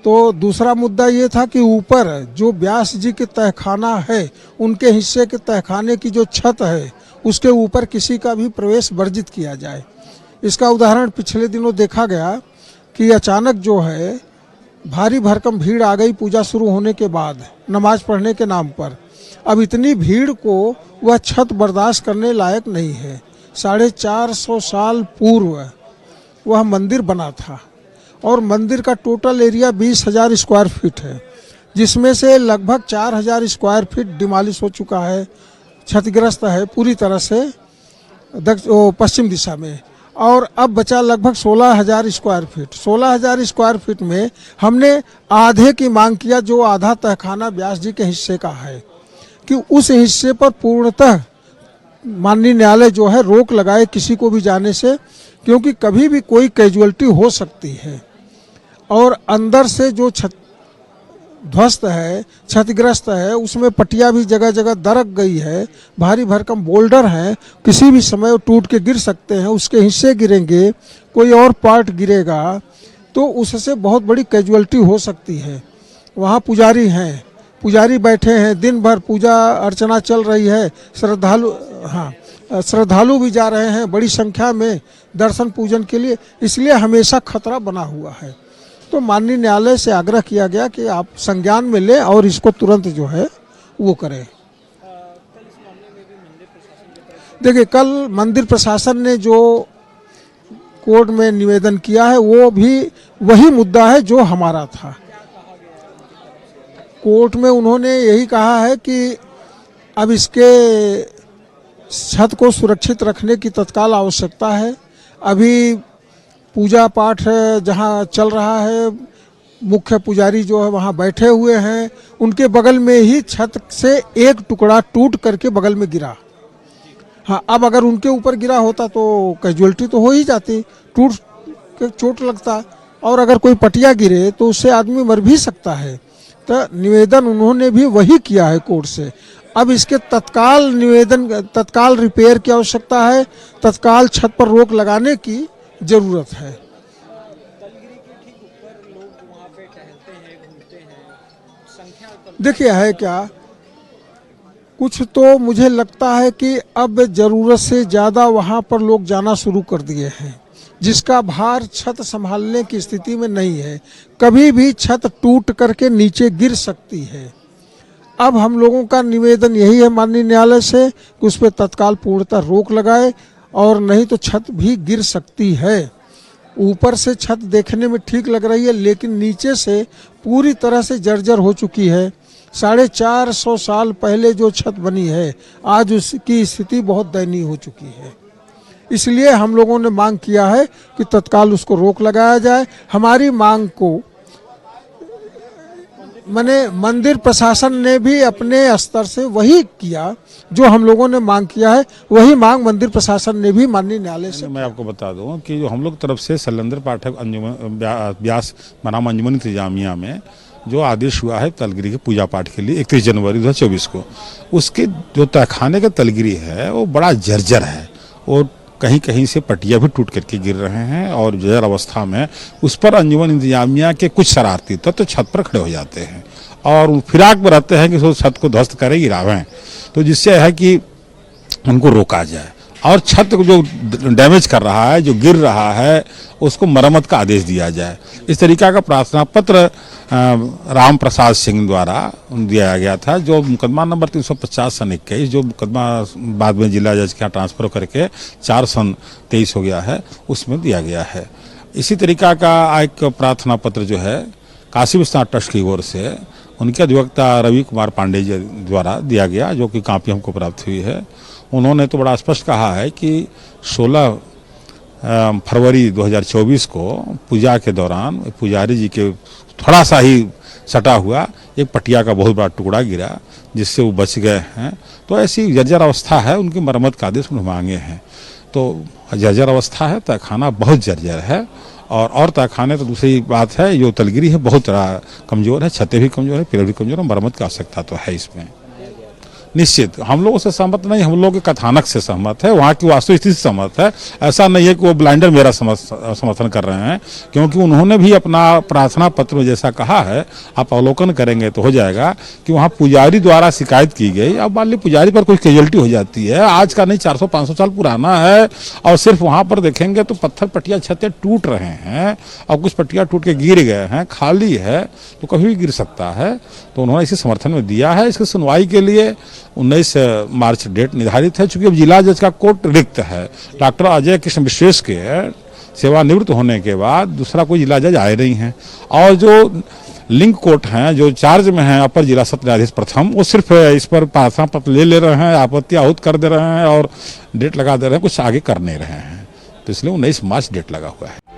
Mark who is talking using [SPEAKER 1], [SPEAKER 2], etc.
[SPEAKER 1] तो दूसरा मुद्दा ये था कि ऊपर जो व्यास जी के तहखाना है, उनके हिस्से के तहखाने की जो छत है, उसके ऊपर किसी का भी प्रवेश वर्जित किया जाए। इसका उदाहरण पिछले दिनों देखा गया कि अचानक जो है भारी भरकम भीड़ आ गई पूजा शुरू होने के बाद नमाज पढ़ने के नाम पर। अब इतनी भीड़ को वह छत बर्दाश्त करने लायक नहीं है। 450 साल पूर्व वह मंदिर बना था और मंदिर का टोटल एरिया 20,000 स्क्वायर फीट है, जिसमें से लगभग 4,000 स्क्वायर फीट डिमॉलिश हो चुका है, क्षतिग्रस्त है पूरी तरह से पश्चिम दिशा में, और अब बचा लगभग 16,000 स्क्वायर फीट। 16,000 स्क्वायर फीट में हमने आधे की मांग किया, जो आधा तहखाना व्यास जी के हिस्से का है, कि उस हिस्से पर पूर्णतः माननीय न्यायालय जो है रोक लगाए किसी को भी जाने से, क्योंकि कभी भी कोई कैजुअलिटी हो सकती है। और अंदर से जो छत ध्वस्त है, क्षतिग्रस्त है, उसमें पटिया भी जगह जगह दरक गई है, भारी भरकम बोल्डर हैं, किसी भी समय टूट के गिर सकते हैं, उसके हिस्से गिरेंगे, कोई और पार्ट गिरेगा तो उससे बहुत बड़ी कैजुअलिटी हो सकती है। वहाँ पुजारी हैं, पुजारी बैठे हैं, दिन भर पूजा अर्चना चल रही है, श्रद्धालु भी जा रहे हैं बड़ी संख्या में दर्शन पूजन के लिए, इसलिए हमेशा खतरा बना हुआ है। तो माननीय न्यायालय से आग्रह किया गया कि आप संज्ञान में लें और इसको तुरंत जो है वो करें। देखिए, कल मंदिर प्रशासन ने जो कोर्ट में निवेदन किया है वो भी वही मुद्दा है जो हमारा था। कोर्ट में उन्होंने यही कहा है कि अब इसके छत को सुरक्षित रखने की तत्काल आवश्यकता है। अभी पूजा पाठ जहाँ चल रहा है, मुख्य पुजारी जो है वहाँ बैठे हुए हैं, उनके बगल में ही छत से एक टुकड़ा टूट करके बगल में गिरा। हाँ, अब अगर उनके ऊपर गिरा होता तो कैजुअलिटी तो हो ही जाती, टूट के चोट लगता, और अगर कोई पटिया गिरे तो उससे आदमी मर भी सकता है। तो निवेदन उन्होंने भी वही किया है कोर्ट से। अब इसके तत्काल रिपेयर की आवश्यकता है, तत्काल छत पर रोक लगाने की जरूरत है। देखिए, है क्या, कुछ तो मुझे लगता है कि अब जरूरत से ज़्यादा वहाँ पर लोग जाना शुरू कर दिए हैं, जिसका भार छत संभालने की स्थिति में नहीं है। कभी भी छत टूट करके नीचे गिर सकती है। अब हम लोगों का निवेदन यही है माननीय न्यायालय से कि उस पर तत्काल पूर्णतः रोक लगाए, और नहीं तो छत भी गिर सकती है। ऊपर से छत देखने में ठीक लग रही है, लेकिन नीचे से पूरी तरह से जर्जर हो चुकी है। 450 साल पहले जो छत बनी है, आज उसकी स्थिति बहुत दयनीय हो चुकी है। इसलिए हम लोगों ने मांग किया है कि तत्काल उसको रोक लगाया जाए। हमारी मांग को मंदिर प्रशासन ने भी अपने स्तर से वही किया जो हम लोगों ने मांग किया है, वही मांग मंदिर प्रशासन ने भी माननीय न्यायालय से। मैं
[SPEAKER 2] आपको बता दूं कि जो हम लोग तरफ से शैलेंद्र पाठक व्यास बनाम अंजुमन इंतजामिया में जो आदेश हुआ है तलगिरी के पूजा पाठ के लिए 31 जनवरी 2024 को, उसके जो तहखाने का तलगिरी है वो बड़ा जर्जर है, और कहीं कहीं से पटिया भी टूट करके गिर रहे हैं, और जर्जर अवस्था में उस पर अंजुमन इंतजामिया के कुछ शरारती तत्व छत पर खड़े हो जाते हैं और फिराक में रहते हैं कि उस छत को ध्वस्त करें, गिरावें। तो जिससे है कि उनको रोका जाए, और छत को जो डैमेज कर रहा है, जो गिर रहा है, उसको मरम्मत का आदेश दिया जाए। इस तरीका का प्रार्थना पत्र राम प्रसाद सिंह द्वारा दिया गया था, जो मुकदमा नंबर 350/21, जो मुकदमा बाद में जिला जज के यहाँ ट्रांसफर करके 4/23 हो गया है, उसमें दिया गया है। इसी तरीका का एक प्रार्थना पत्र जो है काशी विश्वनाथ ट्रस्ट की ओर से उनके अधिवक्ता रवि कुमार पांडे जी द्वारा दिया गया, जो कि कापी हमको प्राप्त हुई है। उन्होंने तो बड़ा स्पष्ट कहा है कि 16 फरवरी 2024 को पूजा के दौरान पुजारी जी के थोड़ा सा ही सटा हुआ एक पटिया का बहुत बड़ा टुकड़ा गिरा, जिससे वो बच गए हैं। तो ऐसी जर्जर अवस्था है, उनकी मरम्मत का आदेश उन्हें मांगे हैं। तो जर्जर अवस्था है, तहखाना बहुत जर्जर है, और तहखाने तो दूसरी बात है, जो तलगिरी है बहुत कमज़ोर है, छतें भी कमज़ोर है, पिलर भी कमज़ोर है, मरम्मत की आवश्यकता तो है इसमें। निश्चित हम लोगों से सहमत नहीं, हम लोग के कथानक से सहमत है, वहाँ की वास्तविक स्थिति से सहमत है। ऐसा नहीं है कि वो ब्लाइंडर मेरा समर्थन कर रहे हैं, क्योंकि उन्होंने भी अपना प्रार्थना पत्र में जैसा कहा है, आप अवलोकन करेंगे तो हो जाएगा कि वहाँ पुजारी द्वारा शिकायत की गई। अब मान ली पुजारी पर कोई कैजुअलिटी हो जाती है, आज का नहीं 400-500 साल पुराना है, और सिर्फ वहाँ पर देखेंगे तो पत्थर पट्टियाँ छतें टूट रहे हैं और कुछ पट्टियाँ टूट के गिर गए हैं, खाली है तो कभी भी गिर सकता है। तो उन्होंने इसे समर्थन में दिया है। इसकी सुनवाई के लिए 19 मार्च डेट निर्धारित है। चूंकि अब जिला जज का कोर्ट रिक्त है, डॉक्टर अजय कृष्ण विश्वेश के सेवानिवृत्त होने के बाद दूसरा कोई जिला जज आए नहीं है, और जो लिंक कोर्ट हैं जो चार्ज में हैं अपर जिला सत्र न्यायाधीश प्रथम, वो सिर्फ इस पर प्रार्थना पत्र ले रहे हैं, आपत्ति आहूत कर दे रहे हैं और डेट लगा दे रहे हैं, कुछ आगे कर नहीं रहे हैं। तो इसलिए 19 मार्च डेट लगा हुआ है।